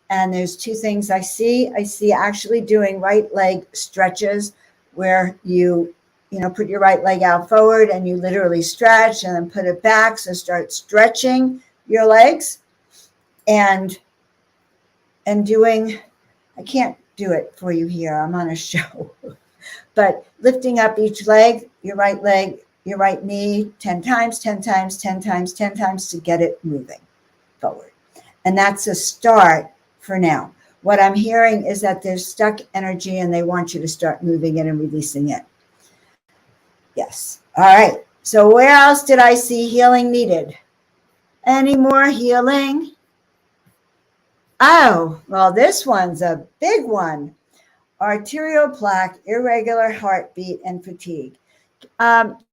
And there's two things I see. I see actually doing right leg stretches where you put your right leg out forward and you literally stretch and then put it back. So start stretching your legs and doing, I can't do it for you here. I'm on a show. But lifting up each leg, your right knee 10 times, 10 times, 10 times, 10 times to get it moving forward. And that's a start for now. What I'm hearing is that there's stuck energy and they want you to start moving it and releasing it. Yes. All right. So where else did I see healing needed? Any more healing? Oh, well, this one's a big one. Arterial plaque, irregular heartbeat, and fatigue. Candle,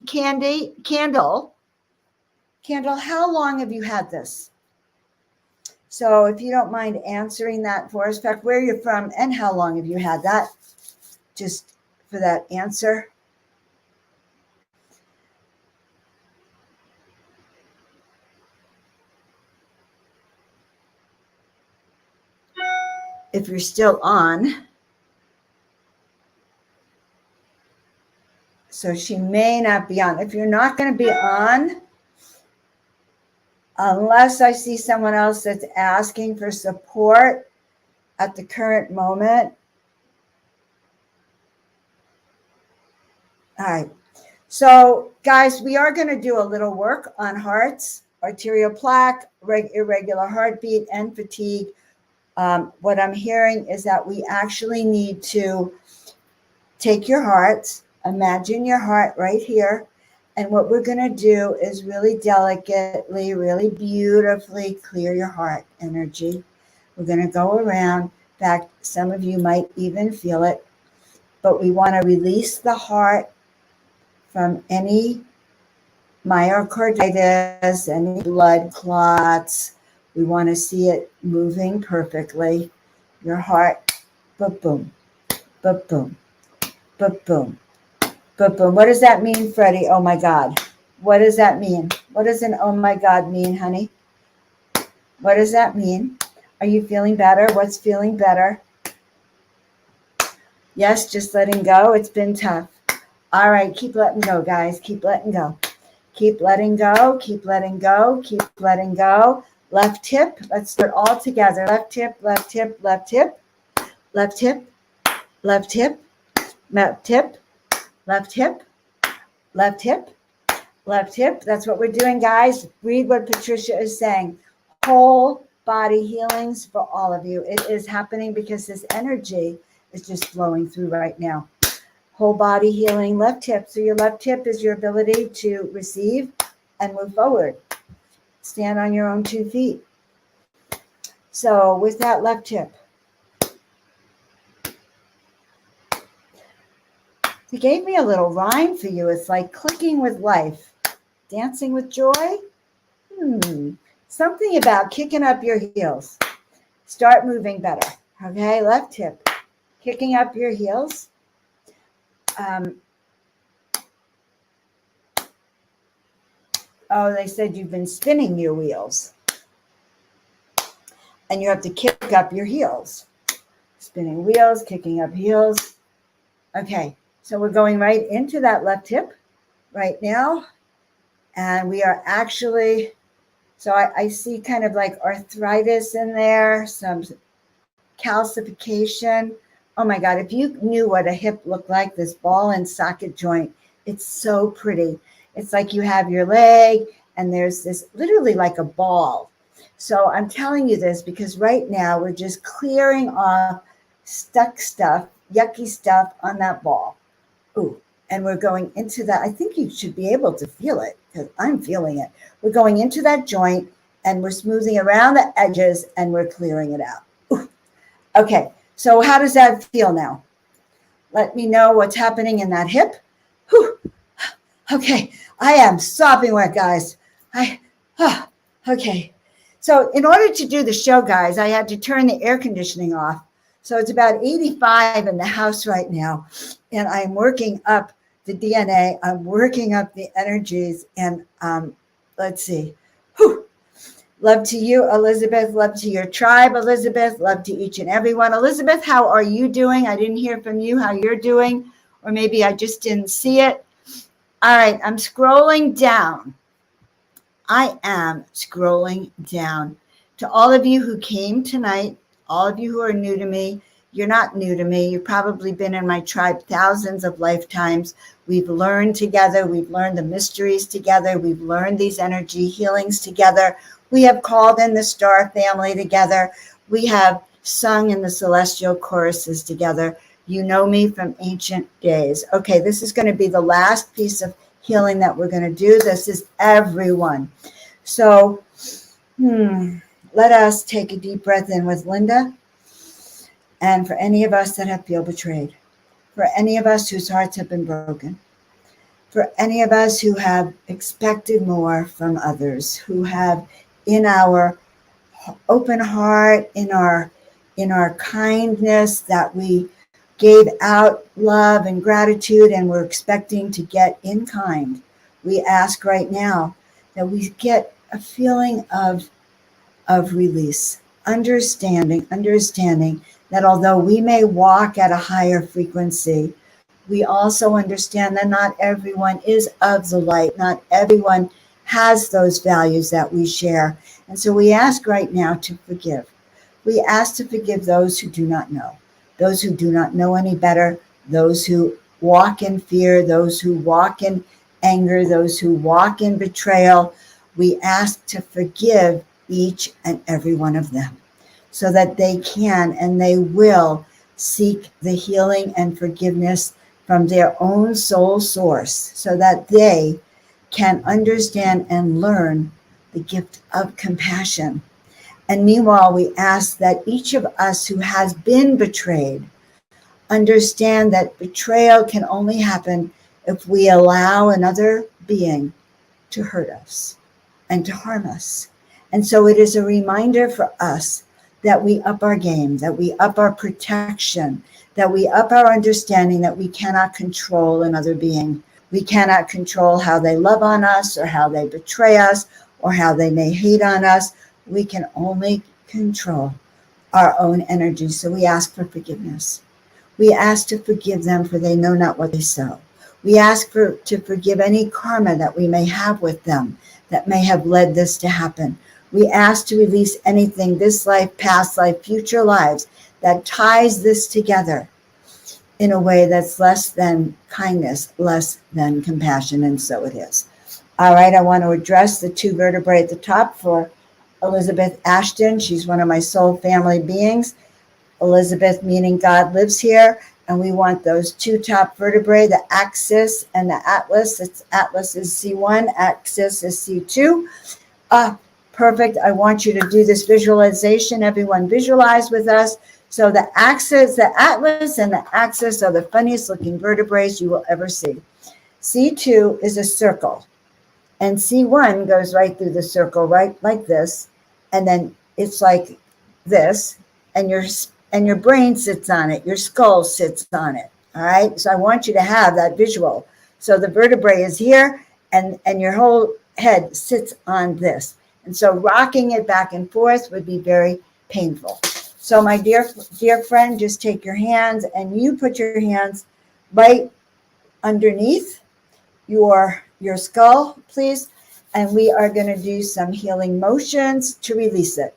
how long have you had this? So if you don't mind answering that for us, in fact, where you're from and how long have you had that? Just for that answer. If you're still on. So she may not be on. If you're not going to be on, unless I see someone else that's asking for support at the current moment, All right. So, guys, we are going to do a little work on hearts, arterial plaque, irregular heartbeat, and fatigue. What I'm hearing is that we actually need to take your hearts, imagine your heart right here. And what we're going to do is really delicately, really beautifully clear your heart energy. We're going to go around. In fact, some of you might even feel it, but we want to release the heart from any myocarditis, any blood clots. We want to see it moving perfectly. Your heart, ba-boom, ba-boom, ba-boom, ba-boom. What does that mean, Freddie? Oh, my God. What does that mean? What does an oh, my God mean, honey? What does that mean? Are you feeling better? What's feeling better? Yes, just letting go. It's been tough. All right, keep letting go, guys. Keep letting go. Keep letting go. Keep letting go. Keep letting go. Left hip. Let's do it all together. Left hip, left hip, left hip, left hip, left hip, left hip, left hip, left hip, left hip. That's what we're doing, guys. Read what Patricia is saying. Whole body healings for all of you. It is happening because this energy is just flowing through right now. Whole body healing, left hip. So your left hip is your ability to receive and move forward. Stand on your own 2 feet. So with that left hip, he gave me a little rhyme for you. It's like clicking with life, dancing with joy. Something about kicking up your heels. Start moving better. Okay, left hip, kicking up your heels. They said you've been spinning your wheels. And you have to kick up your heels. Spinning wheels, kicking up heels. Okay, so we're going right into that left hip right now. And we are actually, so I see kind of like arthritis in there, some calcification. Oh my God, if you knew what a hip looked like, this ball and socket joint, it's so pretty. It's like you have your leg and there's this literally like a ball. So I'm telling you this because right now we're just clearing off stuck stuff, yucky stuff on that ball. Ooh, and we're going into that. I think you should be able to feel it because I'm feeling it. We're going into that joint and we're smoothing around the edges and we're clearing it out. Ooh. Okay, so how does that feel now? Let me know what's happening in that hip. Whew. Okay, I am sopping wet, guys. Okay. So in order to do the show, guys, I had to turn the air conditioning off. So it's about 85 in the house right now. And I'm working up the DNA. I'm working up the energies. And let's see. Whew. Love to you, Elizabeth. Love to your tribe, Elizabeth. Love to each and every one. Elizabeth, how are you doing? I didn't hear from you how you're doing. Or maybe I just didn't see it. All right, I'm scrolling down. I am scrolling down. To all of you who came tonight, all of you who are new to me, you're not new to me. You've probably been in my tribe thousands of lifetimes. We've learned together. We've learned the mysteries together. We've learned these energy healings together. We have called in the star family together. We have sung in the celestial choruses together. You know me from ancient days. Okay, this is going to be the last piece of healing that we're going to do. This is everyone. So, let us take a deep breath in with Linda. And for any of us that have feel betrayed, for any of us whose hearts have been broken, for any of us who have expected more from others, who have in our open heart, in our kindness that we gave out love and gratitude and we're expecting to get in kind, we ask right now that we get a feeling of release, understanding that although we may walk at a higher frequency, we also understand that not everyone is of the light. Not everyone has those values that we share. And so we ask right now to forgive. We ask to forgive those who do not know any better, those who walk in fear, those who walk in anger, those who walk in betrayal, we ask to forgive each and every one of them so that they can and they will seek the healing and forgiveness from their own soul source so that they can understand and learn the gift of compassion. And meanwhile, we ask that each of us who has been betrayed understand that betrayal can only happen if we allow another being to hurt us and to harm us. And so it is a reminder for us that we up our game, that we up our protection, that we up our understanding that we cannot control another being. We cannot control how they love on us or how they betray us or how they may hate on us. We can only control our own energy. So we ask for forgiveness. We ask to forgive them, for they know not what they sow. We ask to forgive any karma that we may have with them that may have led this to happen. We ask to release anything, this life, past life, future lives, that ties this together in a way that's less than kindness, less than compassion, and so it is. All right, I want to address the two vertebrae at the top for Elizabeth Ashton. She's one of my soul family beings. Elizabeth meaning God lives here, and we want those two top vertebrae, the axis and the atlas. Atlas is C1, axis is C2. Perfect. I want you to do this visualization. Everyone visualize with us. So the axis, the atlas and the axis are the funniest looking vertebrae you will ever see. C2 is a circle, and C1 goes right through the circle, right like this, and then it's like this, and your brain sits on it, your skull sits on it. All right. So I want you to have that visual. So the vertebrae is here, and your whole head sits on this. And so rocking it back and forth would be very painful. So my dear friend, just take your hands and you put your hands right underneath your skull, please. And we are going to do some healing motions to release it.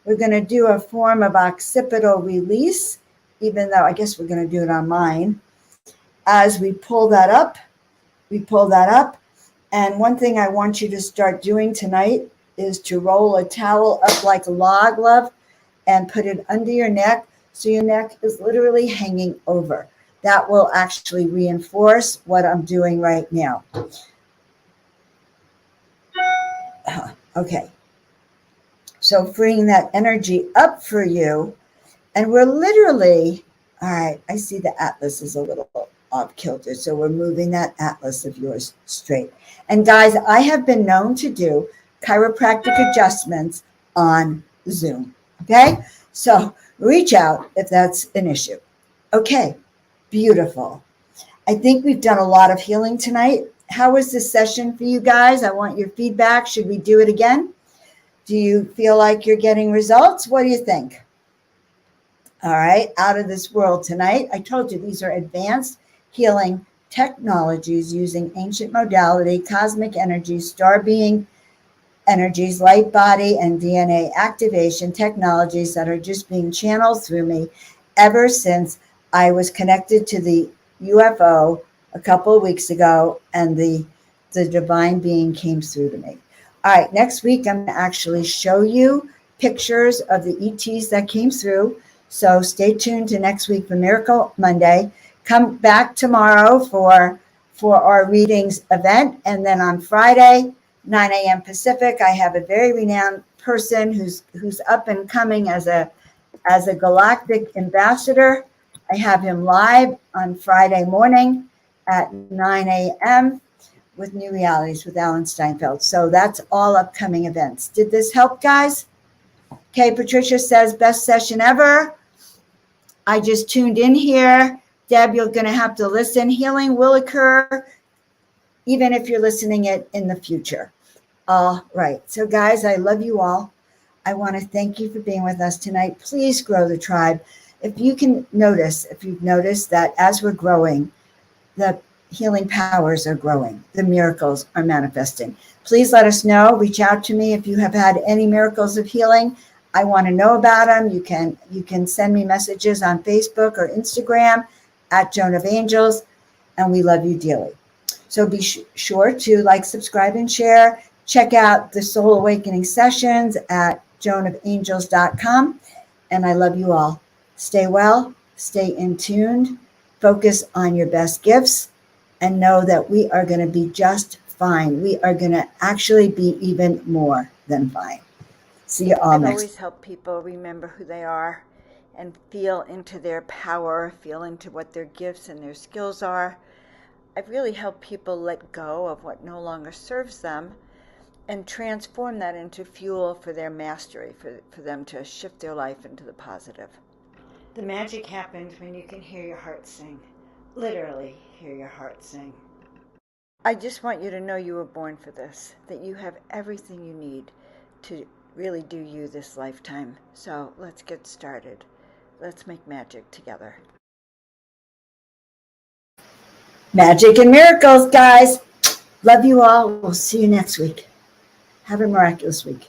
We're going to do a form of occipital release, even though I guess we're going to do it on mine. As we pull that up, And one thing I want you to start doing tonight is to roll a towel up like a log, love, and put it under your neck so your neck is literally hanging over. That will actually reinforce what I'm doing right now. Okay. So freeing that energy up for you. And we're literally, all right, I see the atlas is a little off kilter. So we're moving that atlas of yours straight. And guys, I have been known to do chiropractic adjustments on Zoom. Okay. So reach out if that's an issue. Okay. Beautiful. I think we've done a lot of healing tonight. How was this session for you guys? I want your feedback. Should we do it again? Do you feel like you're getting results? What do you think? All right. Out of this world tonight. I told you these are advanced healing technologies using ancient modality, cosmic energy, star being energies, light body, and DNA activation technologies that are just being channeled through me ever since I was connected to the UFO a couple of weeks ago, and the divine being came through to me. All right, next week I'm going to actually show you pictures of the ETs that came through. So stay tuned to next week for Miracle Monday. Come back tomorrow for our readings event, and then on Friday, 9 a.m. Pacific, I have a very renowned person who's up and coming as a galactic ambassador. I have him live on Friday morning at 9 a.m. with New Realities with Alan Steinfeld. So that's all upcoming events. Did this help, guys? Okay, Patricia says, best session ever. I just tuned in here. Deb, you're going to have to listen. Healing will occur even if you're listening it in the future. All right. So, guys, I love you all. I want to thank you for being with us tonight. Please grow the tribe. If you've noticed that as we're growing, the healing powers are growing. The miracles are manifesting. Please let us know. Reach out to me if you have had any miracles of healing. I want to know about them. You can send me messages on Facebook or Instagram at Joan of Angels. and we love you dearly. So be sure to like, subscribe, and share. Check out the Soul Awakening sessions at joanofangels.com. And I love you all. Stay well, stay in tuned, focus on your best gifts, and know that we are going to be just fine. We are going to actually be even more than fine. See you all I've next. always helped people remember who they are and feel into their power, feel into what their gifts and their skills are. I've really helped people let go of what no longer serves them and transform that into fuel for their mastery, for them to shift their life into the positive. The magic happens when you can hear your heart sing. Literally hear your heart sing. I just want you to know you were born for this, that you have everything you need to really do you this lifetime. So let's get started. Let's make magic together. Magic and miracles, guys. Love you all. We'll see you next week. Have a miraculous week.